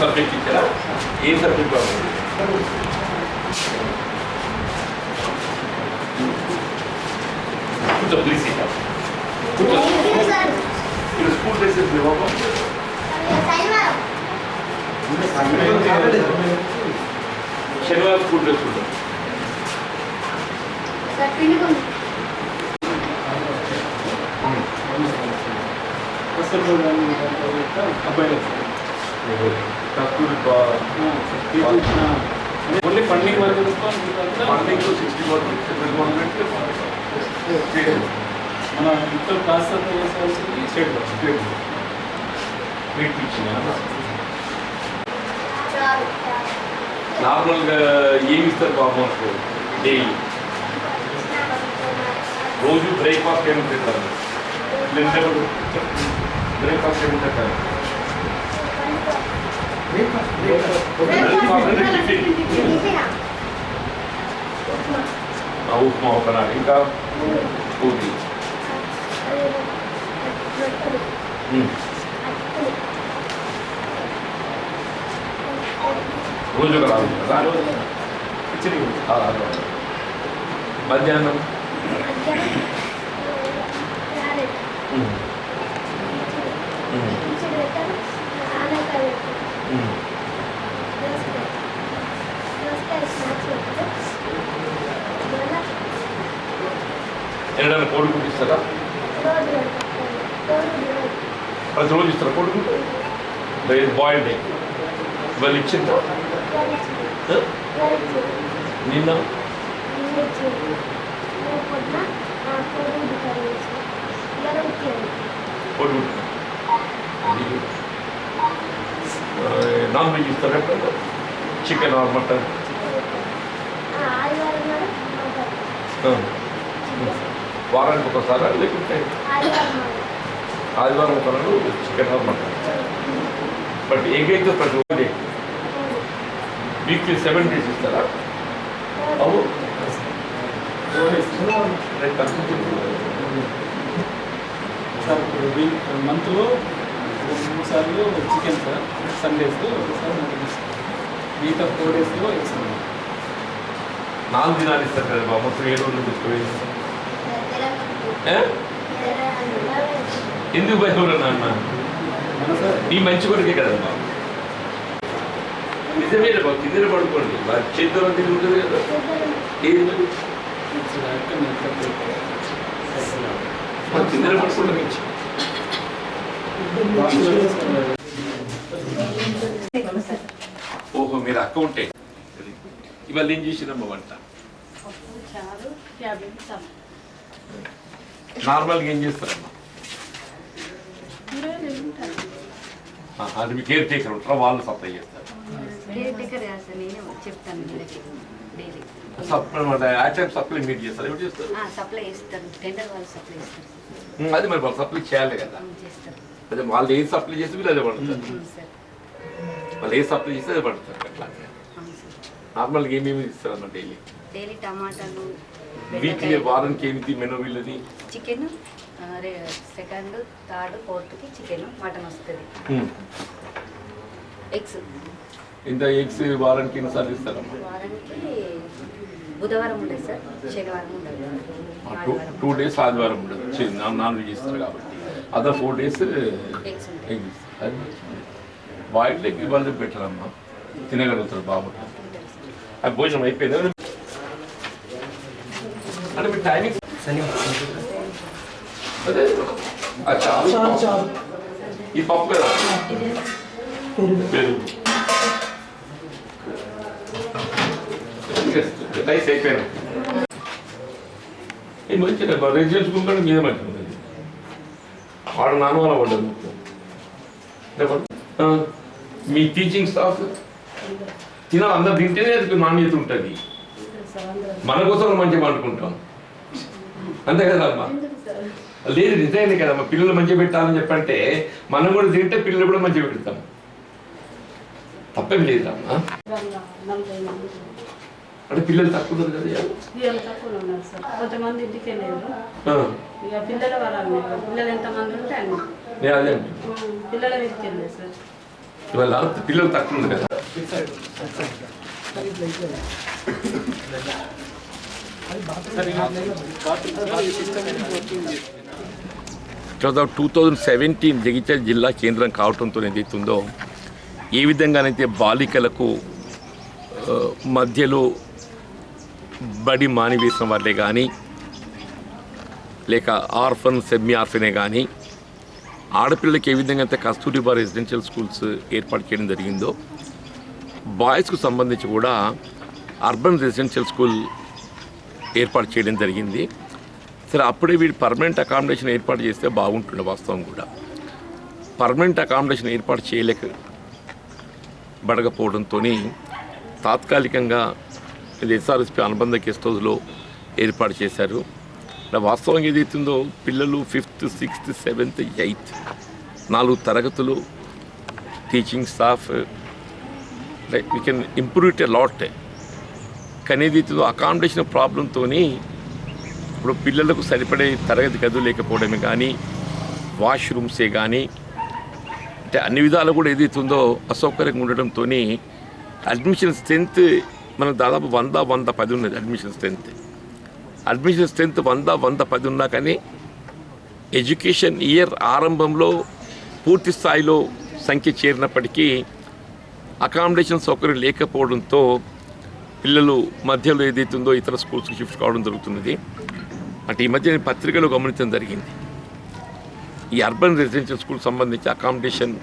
Subject ఇచ్చారా? ఏ subject బాగుంది? కూర్చో ప్లీజ్ కూర్చో. మీరు స్కూల్ డ్రెస్సెస్ లేవా? శనివారం స్కూల్ డ్రెస్ ఉంటుంది. ఓన్లీ ఫండింగ్ వరకు ఫండింగ్ 60% సెంట్రల్ గవర్నమెంట్, మన ఇంట్లో క్లాస్ అంతా చేసేవాల్సింది స్టేట్ గవర్నమెంట్. మీకు ఇచ్చిన నార్మల్గా ఏమి ఇస్తారు బాబు డైలీ? రోజు బ్రేక్ఫాస్ట్ ఏమి తింటారు? బ్రేక్ఫాస్ట్ ఏమి తింటారు? ఉప్మా ఒకనాడు, ఇంకా పూరి. రోజు ఒక రాదు కదా. మధ్యాహ్నం ఎన్నడన్నా కోడిగుడ్డు ఇస్తారా? ప్రతిరోజు ఇస్తారా కోడిగుడ్డు? బాయిల్డ్ ఎగ్ వాళ్ళు ఇచ్చిందా? నిన్న కోడిగుడ్డు నాన్ వెజ్ ఇస్తారా? Chicken or mutton? వారానికి ఒకసారా లేకుంటే ఆదివారం ఒకనాడు chicken or mutton? But egg అయితే ప్రతి రోజు వీక్లీ 7 days ఇస్తారా? అవు సార్ మంత్లో 3 సార్లు చికెన్ సార్, సండేస్ సార్ మిగతా 4 daysలో ఇస్తాను. 4 దినాలు ఇస్తారు కదా బాబు, మొత్తం 7 రోజులు తీసుకుపోయి ఎందుకు భయపడరు నాన్న? నీ మంచి కొడుకే కదా బాబు. నిజమే బాబు, కింద పడుకోండి, చేద్దాం అంటే ఉంటుంది కదా. ఏది కింద పడుకుంటాం ఇచ్చి. ఓహో, మీరు అకౌంటే. ఇవాళ ఏం చేసినమ్మా వంట? నార్మల్గా ఏం చేస్తారమ్మా? అది మీ కేర్ టేకర్ ఉంటారా? వాళ్ళు సప్లై చేస్తారు? సప్లై మీరు చేస్తారు? ఎవరు చేస్తారు? అది మరి వాళ్ళు సప్లై చేయాలి కదా. అదే వాళ్ళు ఏది సప్లై చేస్తే వీళ్ళు అదే పడుతుంది. వాళ్ళు ఏది సప్లై చేస్తే అదే పడుతుంది. అట్లా నార్మల్గా ఏమేమి ఇస్తారమ్మా డైలీ? టమాటాలు వీక్లీ వారానికి ఏమిటి మెనూ వీళ్ళది? చికెన్, సెకండ్, థర్డ్, ఫోర్త్కి చికెన్, మటన్ వస్తుంది. ఎగ్స్ ఇంత ఎగ్స్ వారానికి ఎన్నిసార్లు ఇస్తారమ్మా? వారానికి బుధవారం ఉండదు సార్, శనివారం ఉండదు. 2 days ఆదివారం ఉండదు, నాన్ వెజ్ ఇస్తారు కాబట్టి. Other 4 days eggs boiled egg ఇవాళ బెటర్ అమ్మా, తినగలుగుతారు బాగుంటుంది. అది భోజనం అయిపోయింది అంటే మీ టైమింగ్ అదే ఈ పప్పు కదా పెరుగు రైస్ అయిపోయాను. ఇది మంచిగా రైస్ చేసుకుంటాడు మీద మంచిగా ఉంటుంది. వాడు నాన్నవాళ్ళ పడ్డదు. మీ టీచింగ్ స్టాఫ్ తినాలి, అందరు తింటేనే అది నాణ్యత ఉంటుంది. మన కోసం మంచిగా వండుకుంటాం, అంతే కదా అమ్మా? లేదు నిజమే కదమ్మా, పిల్లలు మంచిగా పెట్టాలని చెప్పంటే మనం కూడా తింటే పిల్లలు కూడా మంచిగా పెడతాం, తప్పేం లేదమ్మా. అంటే పిల్లలు తక్కువ కదా? కొంతమంది ఇంటికే లేదు, ఇక పిల్లల పిల్లలు ఎంతమంది ఉంటే అన్ని అదే పిల్లల ఇంటికి వెళ్ళలేదు సార్. ఇవాళ పిల్లలు తక్కువ ఉంది కదా. తర్వాత 2017 జగిత్యాల జిల్లా కేంద్రం కావడంతో ఏదైతుందో ఏ విధంగానైతే బాలికలకు మధ్యలో బడి మానివేసిన వాళ్ళే కానీ లేక ఆర్ఫన్ సెమీ ఆర్ఫనే కానీ ఆడపిల్లలకి ఏ విధంగా అయితే కస్తూరిబా రెసిడెన్షియల్ స్కూల్స్ ఏర్పాటు చేయడం జరిగిందో బాయ్స్కు సంబంధించి కూడా అర్బన్ రెసిడెన్షియల్ స్కూల్ ఏర్పాటు చేయడం జరిగింది. సరే అప్పుడే వీడు పర్మనెంట్ అకామిడేషన్ ఏర్పాటు చేస్తే బాగుంటుండే. వాస్తవం కూడా పర్మనెంట్ అకామిడేషన్ ఏర్పాటు చేయలేకపోవడంతో తాత్కాలికంగా ఇది ఎస్ఆర్ఎస్పి అనుబంధ గెస్ట్ హౌస్లో ఏర్పాటు చేశారు. వాస్తవంగా ఏదైతుందో పిల్లలు 5th, 6th, 7th, 8th 4 తరగతులు teaching staff like we can improve it a lot. కానీ ఏదైతుందో అకామిడేషన్ ప్రాబ్లంతో ఇప్పుడు పిల్లలకు సరిపడే తరగతి గదులు లేకపోవడమే కానీ వాష్రూమ్సే కానీ అంటే అన్ని విధాలు కూడా ఏదైతుందో అసౌకర్యంగా ఉండడంతో అడ్మిషన్ స్ట్రెంత్ మనకు దాదాపు 110 ఉన్నది. అడ్మిషన్ స్ట్రెంత్ 110 ఉన్నా కానీ ఎడ్యుకేషన్ ఇయర్ ఆరంభంలో పూర్తి స్థాయిలో సంఖ్య చేరినప్పటికీ అకామిడేషన్ సౌకర్యం లేకపోవడంతో పిల్లలు మధ్యలో ఏదైతుందో ఇతర స్కూల్స్కి షిఫ్ట్ కావడం జరుగుతున్నది. అంటే ఈ మధ్య నేను పత్రికలో గమనించడం జరిగింది. ఈ అర్బన్ రెసిడెన్షియల్ స్కూల్ సంబంధించి అకామిడేషన్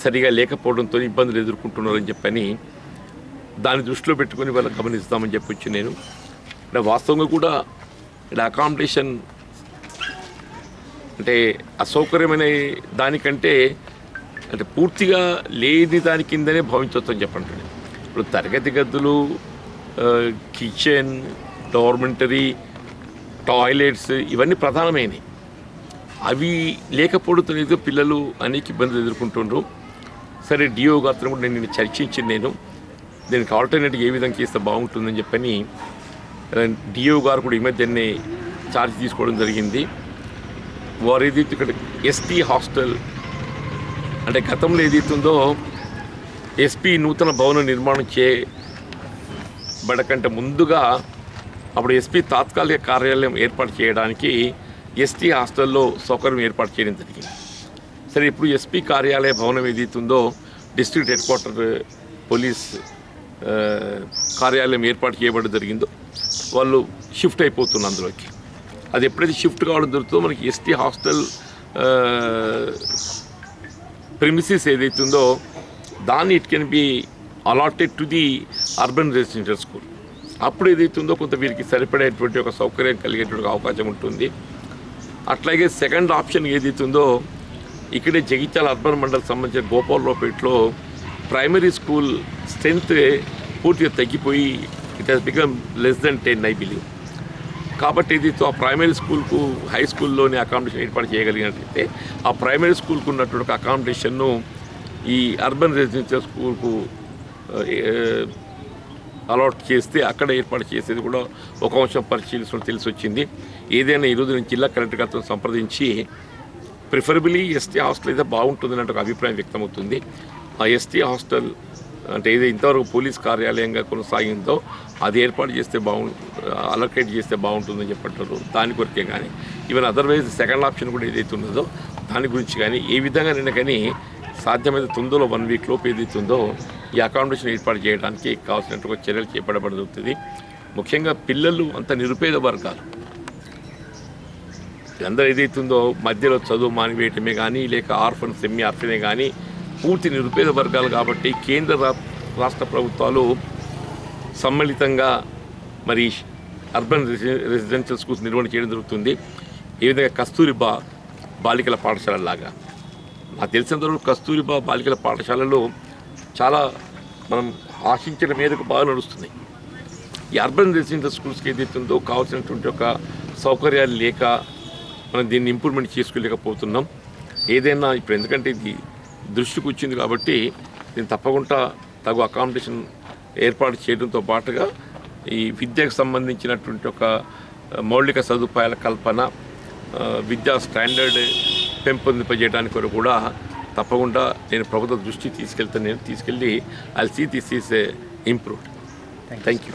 సరిగా లేకపోవడంతో ఇబ్బందులు ఎదుర్కొంటున్నారని చెప్పని దాన్ని దృష్టిలో పెట్టుకొని వాళ్ళకి గమనిస్తామని చెప్పొచ్చు. నేను ఇక్కడ వాస్తవంగా కూడా ఇక్కడ అకామిడేషన్ అంటే అసౌకర్యమైన దానికంటే అంటే పూర్తిగా లేని దాని కిందనే భావించవచ్చు అని చెప్పండి. ఇప్పుడు తరగతి గదులు, కిచెన్, డార్మెంటరీ, టాయిలెట్స్ ఇవన్నీ ప్రధానమైనవి. అవి లేకపోవడంతో పిల్లలు అనేక ఇబ్బందులు ఎదుర్కొంటుండ్రు. సరే డిఓ గారితో కూడా నేను చర్చించింది. నేను దీనికి ఆల్టర్నేటివ్ ఏ విధంగా చేస్తే బాగుంటుందని చెప్పని డిఓ గారు కూడా ఈ మధ్యనే ఛార్జ్ తీసుకోవడం జరిగింది. వారు ఏదైతే ఇక్కడ ఎస్టీ హాస్టల్ అంటే గతంలో ఏదైతుందో ఎస్పీ నూతన భవన నిర్మాణం చేయబడకంటే ముందుగా అప్పుడు ఎస్పీ తాత్కాలిక కార్యాలయం ఏర్పాటు చేయడానికి ఎస్టీ హాస్టల్లో సౌకర్యం ఏర్పాటు చేయడం జరిగింది. సరే ఇప్పుడు ఎస్పీ కార్యాలయ భవనం ఏదైతుందో డిస్ట్రిక్ట్ హెడ్ క్వార్టర్ పోలీస్ కార్యాలయం ఏర్పాటు చేయబడడం జరిగిందో వాళ్ళు షిఫ్ట్ అయిపోతున్నారు అందులోకి. అది ఎప్పుడైతే షిఫ్ట్ కావడం జరుగుతుందో మనకి ఎస్టీ హాస్టల్ ప్రిమిసిస్ ఏదైతుందో దాన్ని it can be allotted to the urban residential school. అప్పుడు ఏదైతుందో కొంత వీరికి సరిపడేటువంటి ఒక సౌకర్యం కలిగేటువంటి అవకాశం ఉంటుంది. అట్లాగే సెకండ్ ఆప్షన్ ఏదైతుందో ఇక్కడే జగిత్యాల అర్బన్ మండల్ సంబంధించిన గోపాలరావుపేటలో ప్రైమరీ స్కూల్ స్ట్రెంత్ పూర్తిగా తగ్గిపోయి it has become less than 10 I believe. కాబట్టి ఇది ఆ ప్రైమరీ స్కూల్కు హై స్కూల్లోనే అకామిడేషన్ ఏర్పాటు చేయగలిగినట్లయితే ఆ ప్రైమరీ స్కూల్కు ఉన్నటువంటి అకామిడేషన్ను ఈ అర్బన్ రెసిడెన్షియల్ స్కూల్కు అలాట్ చేస్తే అక్కడ ఏర్పాటు చేసేది కూడా ఒక అంశం పరిశీలిస్తున్నట్టు తెలిసి వచ్చింది. ఏదైనా ఈరోజు నేను జిల్లా కలెక్టర్ గారితో సంప్రదించి ప్రిఫరబుల్లీ ఎస్టీ హాస్టల్ అయితే బాగుంటుందని ఒక అభిప్రాయం వ్యక్తమవుతుంది. ఆ ఎస్టీ హాస్టల్ అంటే ఏదో ఇంతవరకు పోలీస్ కార్యాలయంగా కొనసాగిందో అది ఏర్పాటు చేస్తే అలొకేట్ చేస్తే బాగుంటుందని చెప్పంటారు. దాని కొరకే కానీ ఈవెన్ అదర్వైజ్ సెకండ్ ఆప్షన్ కూడా ఏదైతే ఉన్నదో దాని గురించి కానీ ఏ విధంగా నిన్న కానీ సాధ్యమైతే తొందరలో 1 వీక్ లోపు ఏదైతుందో ఈ అకామిడేషన్ ఏర్పాటు చేయడానికి కావాల్సినటువంటి చర్యలు చేపట్టబడుతుంది. ముఖ్యంగా పిల్లలు అంత నిరుపేద వర్గాలు అందరూ ఏదైతుందో మధ్యలో చదువు మానివేయటమే కానీ లేక ఆర్ఫన్ సెమీ ఆర్ఫనే కానీ పూర్తి నిరుపేద వర్గాలు కాబట్టి కేంద్ర రాష్ట్ర ప్రభుత్వాలు సమ్మిళితంగా మరి అర్బన్ రెసిడెన్షియల్ స్కూల్స్ నిర్వహణ చేయడం జరుగుతుంది. ఏ విధంగా కస్తూరిబా బాలికల పాఠశాలలాగా నాకు తెలిసినంతవరకు కస్తూరిబా బాలికల పాఠశాలలో చాలా మనం ఆశించిన మీదకు బాగా నడుస్తున్నాయి. ఈ అర్బన్ రెసిడెన్షియల్ స్కూల్స్కి ఏదైతుందో కావాల్సినటువంటి ఒక సౌకర్యాలు లేక మనం దీన్ని ఇంప్రూవ్మెంట్ చేసుకోలేకపోతున్నాం. ఏదైనా ఇప్పుడు ఎందుకంటే ఇది దృష్టికి వచ్చింది కాబట్టి దీన్ని తప్పకుండా తగు అకామిడేషన్ ఏర్పాటు చేయడంతో పాటుగా ఈ విద్యకు సంబంధించినటువంటి ఒక మౌలిక సదుపాయాల కల్పన, విద్యా స్టాండర్డ్ పెంపొందింపజేయడానికి కూడా తప్పకుండా నేను ప్రభుత్వ దృష్టి తీసుకెళ్తాను. నేను తీసుకెళ్ళి I see this is improved. Thank you.